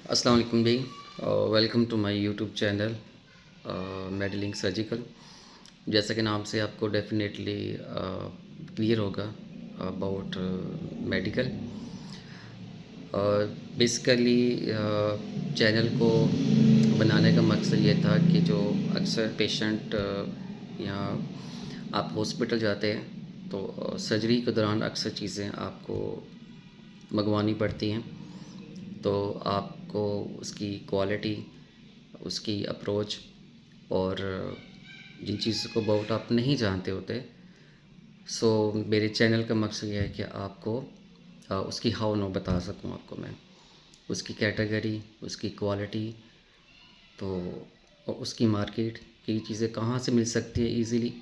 अस्सलाम वालेकुम भाई। Welcome to my YouTube channel Medling surgical. जैसा कि नाम से आपको डेफिनेटली क्लियर होगा अबाउट मेडिकल। बेसिकली चैनल को बनाने का मकसद ये था कि जो अक्सर पेशेंट या आप हॉस्पिटल जाते हैं तो सर्जरी के दौरान अक्सर चीज़ें आपको मंगवानी पड़ती हैं, तो आपको उसकी क्वालिटी, उसकी अप्रोच और जिन चीज़ों को अबाउट आप नहीं जानते होते, सो मेरे चैनल का मकसद ये है कि आपको उसकी हाउ नो बता सकूं आपको मैं, उसकी कैटेगरी, उसकी क्वालिटी, तो और उसकी मार्केट की चीज़ें कहाँ से मिल सकती है ईज़िली,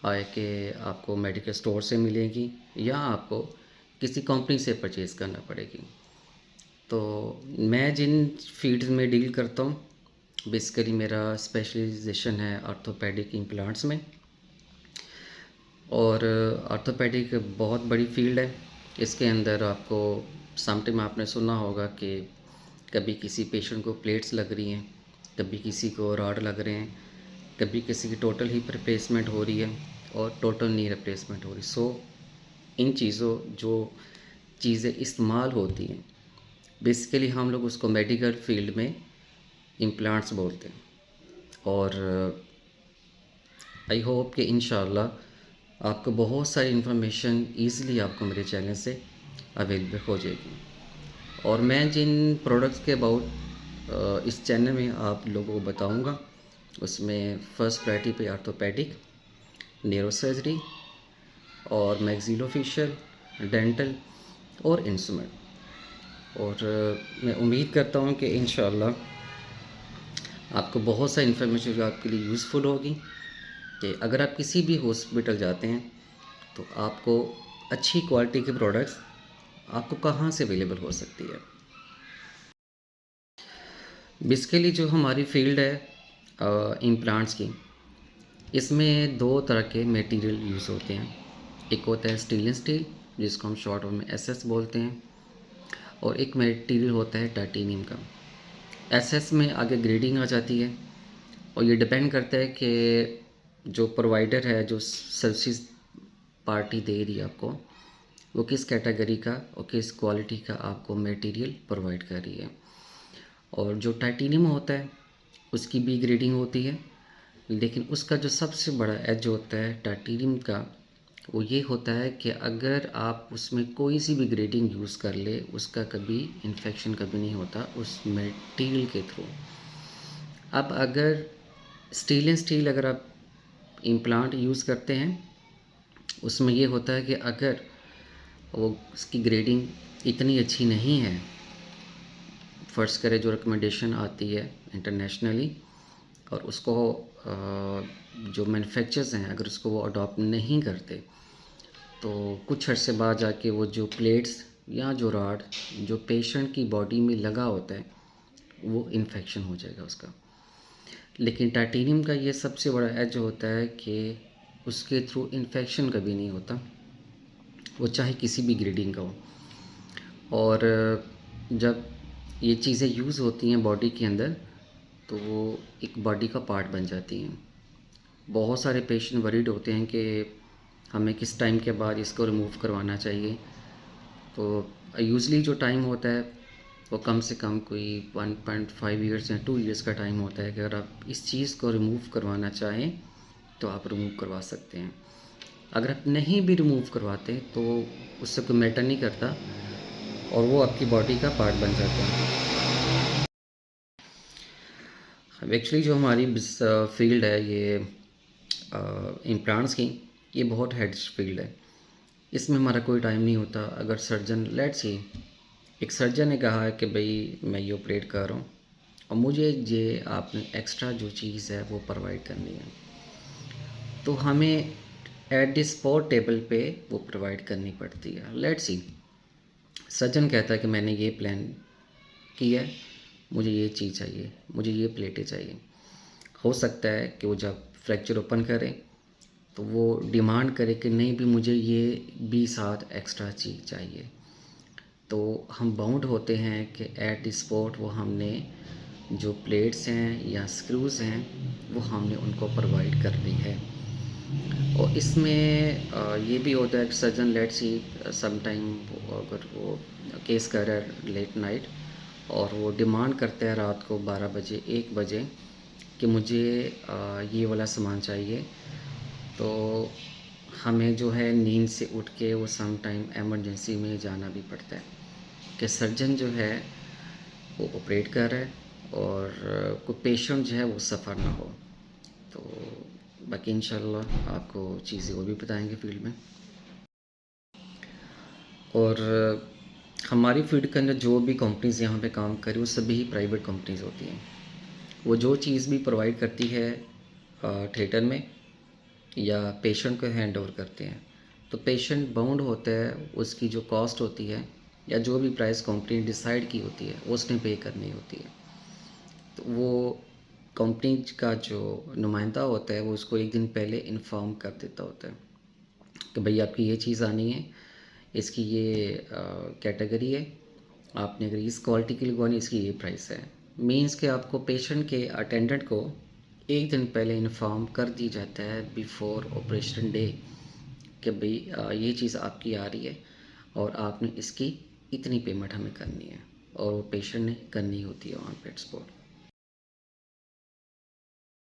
आए कि आपको मेडिकल स्टोर से मिलेगी या आपको किसी कंपनी से परचेज़ करना पड़ेगी। तो मैं जिन फील्ड्स में डील करता हूँ, बेसिकली मेरा स्पेशलाइजेशन है ऑर्थोपेडिक इम्प्लांट्स में। और ऑर्थोपेडिक बहुत बड़ी फील्ड है। इसके अंदर आपको समटाइम आपने सुना होगा कि कभी किसी पेशेंट को प्लेट्स लग रही हैं, कभी किसी को रॉड लग रहे हैं, कभी किसी की टोटल हिप रिप्लेसमेंट हो रही है और टोटल नी रिप्लेसमेंट हो रही। सो इन चीज़ों जो चीज़ें इस्तेमाल होती हैं, बेसिकली हम लोग उसको मेडिकल फील्ड में इम्प्लांट्स बोलते हैं। और आई होप कि इंशाल्लाह आपको बहुत सारी इन्फॉर्मेशन ईज़िली आपको मेरे चैनल से अवेलेबल हो जाएगी। और मैं जिन प्रोडक्ट्स के अबाउट इस चैनल में आप लोगों को बताऊंगा, उसमें फ़र्स्ट प्रायोरिटी पे ऑर्थोपेडिक, न्यूरो सर्जरी और मैक्सिलोफेशियल, डेंटल और इंस्ट्रूमेंट। और मैं उम्मीद करता हूँ कि इंशाल्लाह आपको बहुत सारी इन्फॉर्मेशन जो आपके लिए यूज़फुल होगी, कि अगर आप किसी भी हॉस्पिटल जाते हैं तो आपको अच्छी क्वालिटी के प्रोडक्ट्स आपको कहाँ से अवेलेबल हो सकती है। बेसिकली जो हमारी फील्ड है इम्प्लांट्स की, इसमें दो तरह के मटेरियल यूज़ होते हैं। एक होता है स्टेनलेस स्टील, जिसको हम शॉर्ट में एसएस बोलते हैं, और एक मटेरियल होता है टाइटेनियम का। एसएस में आगे ग्रेडिंग आ जाती है, और ये डिपेंड करता है कि जो प्रोवाइडर है, जो सर्विस पार्टी दे रही है आपको, वो किस कैटेगरी का और किस क्वालिटी का आपको मटेरियल प्रोवाइड कर रही है। और जो टाइटेनियम होता है उसकी भी ग्रेडिंग होती है, लेकिन उसका जो सबसे बड़ा एज होता है टाइटेनियम का, वो ये होता है कि अगर आप उसमें कोई सी भी ग्रेडिंग यूज़ कर ले, उसका कभी इन्फेक्शन कभी नहीं होता उस मटेरियल के थ्रू। अब अगर स्टेनलेस स्टील अगर आप इम्प्लांट यूज़ करते हैं, उसमें ये होता है कि अगर वो उसकी ग्रेडिंग इतनी अच्छी नहीं है, फ़र्ज़ करें जो रिकमेंडेशन आती है इंटरनेशनली, और उसको जो मैन्युफैक्चरर्स हैं अगर उसको वो अडॉप्ट नहीं करते, तो कुछ अर्से बाद जाके वो जो प्लेट्स या जो रॉड जो पेशेंट की बॉडी में लगा होता है, वो इन्फेक्शन हो जाएगा उसका। लेकिन टाइटेनियम का ये सबसे बड़ा एज होता है कि उसके थ्रू इन्फेक्शन कभी नहीं होता, वो चाहे किसी भी ग्रेडिंग का हो। और जब ये चीज़ें यूज़ होती हैं बॉडी के अंदर, तो वो एक बॉडी का पार्ट बन जाती हैं। बहुत सारे पेशेंट वरीड होते हैं कि हमें किस टाइम के बाद इसको रिमूव करवाना चाहिए। तो यूज़ुअली जो टाइम होता है वो कम से कम कोई 1.5 ईयर्स या 2 ईयर्स का टाइम होता है कि अगर आप इस चीज़ को रिमूव करवाना चाहें तो आप रिमूव करवा सकते हैं। अगर आप नहीं भी रिमूव करवाते तो उससे कोई मैटर नहीं करता, और वो आपकी बॉडी का पार्ट बन जाता है। अब एक्चुअली जो हमारी फील्ड है ये इम्प्लांट्स की, ये बहुत हेड्स फील्ड है। इसमें हमारा कोई टाइम नहीं होता। अगर सर्जन लेट्स सी एक सर्जन ने कहा है कि भाई मैं ये ऑपरेट कर रहा हूँ और मुझे ये आपने एक्स्ट्रा जो चीज़ है वो प्रोवाइड करनी है, तो हमें एट द स्पॉट टेबल पे वो प्रोवाइड करनी पड़ती है। लेट्स सी सर्जन कहता है कि मैंने ये प्लान किया है, मुझे ये चीज़ चाहिए, मुझे ये प्लेटें चाहिए। हो सकता है कि वो जब फ्रैक्चर ओपन करे तो वो डिमांड करे कि नहीं भी मुझे ये भी साथ एक्स्ट्रा चीज़ चाहिए। तो हम बाउंड होते हैं कि एट द स्पॉट वो हमने जो प्लेट्स हैं या स्क्रूज़ हैं वो हमने उनको प्रोवाइड कर दी है। और इसमें ये भी होता है कि सर्जन लेट्स सी समटाइम अगर वो केस कर रहा है लेट नाइट और वो डिमांड करते हैं रात को 12 बजे 1 बजे कि मुझे ये वाला सामान चाहिए, तो हमें जो है नींद से उठ के वो सम टाइम इमरजेंसी में जाना भी पड़ता है कि सर्जन जो है वो ऑपरेट कर रहा है और कोई पेशेंट जो है वो सफ़र ना हो। तो बाकी इंशाल्लाह आपको चीज़ें और भी बताएंगे फील्ड में। और हमारी फील्ड के अंदर जो भी कंपनीज़ यहाँ पे काम करें वो सभी ही प्राइवेट कंपनीज़ होती हैं। वो जो चीज़ भी प्रोवाइड करती है थिएटर में या पेशेंट को हैंड ओवर करते हैं, तो पेशेंट बाउंड होता है, उसकी जो कॉस्ट होती है या जो भी प्राइस कंपनी ने डिसाइड की होती है उसने पे करनी होती है। तो वो कंपनी का जो नुमाइंदा होता है वो उसको एक दिन पहले इन्फॉर्म कर देता होता है कि भाई आपकी ये चीज़ आनी है, इसकी ये कैटेगरी है, आपने अगर इस क्वालिटी की लगवानी इसकी ये प्राइस है। मीन्स कि आपको पेशेंट के अटेंडेंट को एक दिन पहले इन्फॉर्म कर दी जाता है बिफोर ऑपरेशन डे कि भाई ये चीज़ आपकी आ रही है और आपने इसकी इतनी पेमेंट हमें करनी है और वो पेशेंट ने करनी होती है ऑन पेड स्पॉट।